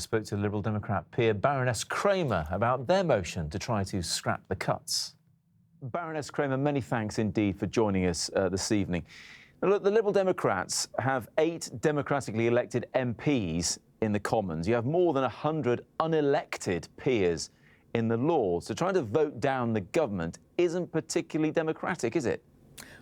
Spoke to Liberal Democrat peer Baroness Kramer about their motion to try to scrap the cuts. Baroness Kramer, many thanks indeed for joining us this evening. Now, look, the Liberal Democrats have 8 democratically elected MPs in the Commons. You have more than 100 unelected peers in the Lords. So trying to vote down the government isn't particularly democratic, is it?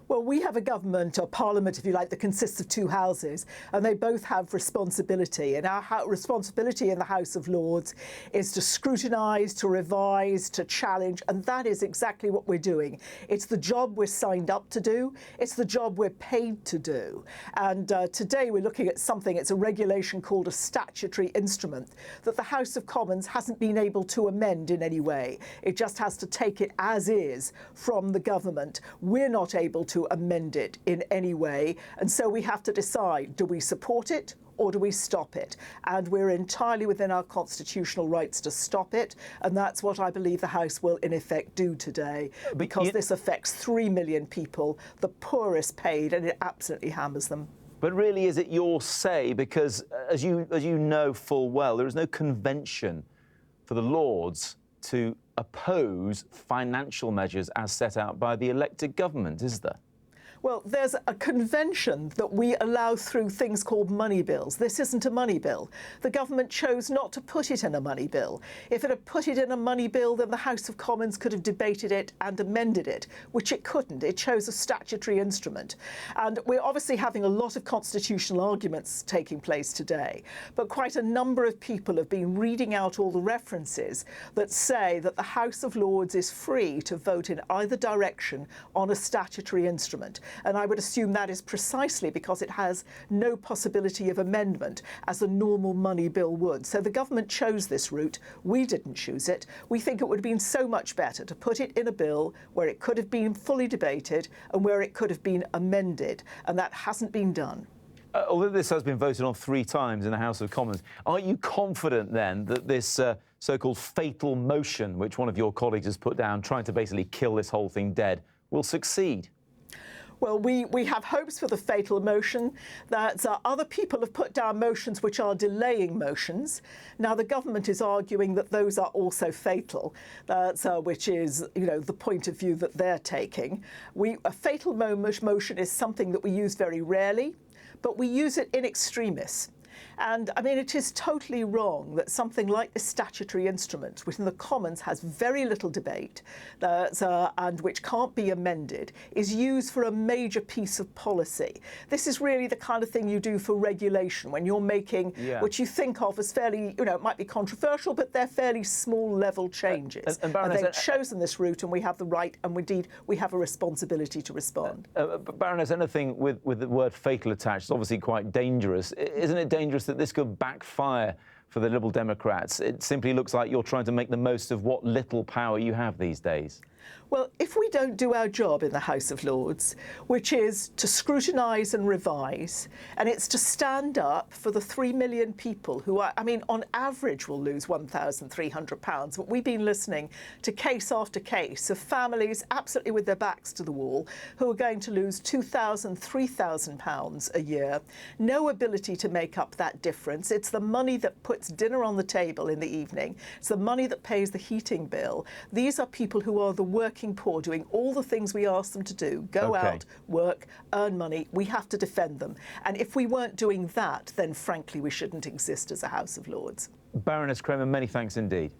Well, we have a government, or parliament, if you like, that consists of 2 houses, and they both have responsibility. And our responsibility in the House of Lords is to scrutinise, to revise, to challenge, and that is exactly what we're doing. It's the job we're signed up to do. It's the job we're paid to do. And today we're looking at something, it's a regulation called a statutory instrument that the House of Commons hasn't been able to amend in any way. It just has to take it as is from the government. We're not able to amend it in any way, and so we have to decide, do we support it or do we stop it? And we're entirely within our constitutional rights to stop it, and that's what I believe the House will in effect do today, because this affects 3 million people, the poorest paid, and it absolutely hammers them. But really, is it your say? Because as you know full well, there is no convention for the Lords to oppose financial measures as set out by the elected government, is there? Well, there's a convention that we allow through things called money bills. This isn't a money bill. The government chose not to put it in a money bill. If it had put it in a money bill, then the House of Commons could have debated it and amended it, which it couldn't. It chose a statutory instrument. And we're obviously having a lot of constitutional arguments taking place today, but quite a number of people have been reading out all the references that say that the House of Lords is free to vote in either direction on a statutory instrument. And I would assume that is precisely because it has no possibility of amendment as a normal money bill would. So the government chose this route. We didn't choose it. We think it would have been so much better to put it in a bill where it could have been fully debated and where it could have been amended. And that hasn't been done. Although this has been voted on 3 times in the House of Commons, are you confident then that this so-called fatal motion, which one of your colleagues has put down, trying to basically kill this whole thing dead, will succeed? Well, we have hopes for the fatal motion that other people have put down motions which are delaying motions. Now, the government is arguing that those are also fatal, which is, the point of view that they're taking. A fatal motion is something that we use very rarely, but we use it in extremis. And, I mean, it is totally wrong that something like this statutory instrument, which in the Commons has very little debate and which can't be amended, is used for a major piece of policy. This is really the kind of thing you do for regulation when you're making what you think of as fairly, it might be controversial, but they're fairly small level changes. And they've chosen this route, and we have the right, and indeed we have a responsibility to respond. Baroness, anything with the word fatal attached is obviously quite dangerous. Isn't it dangerous that this could backfire for the Liberal Democrats? It simply looks like you're trying to make the most of what little power you have these days. Well, if we don't do our job in the House of Lords, which is to scrutinise and revise, and it's to stand up for the 3 million people who are, on average will lose £1,300, but we've been listening to case after case of families absolutely with their backs to the wall who are going to lose £2,000, £3,000 a year. No ability to make up that difference. It's the money that puts dinner on the table in the evening. It's the money that pays the heating bill. These are people who are the working poor, doing all the things we ask them to do, go out, work, earn money. We have to defend them. And if we weren't doing that, then frankly, we shouldn't exist as a House of Lords. Baroness Kramer, many thanks indeed.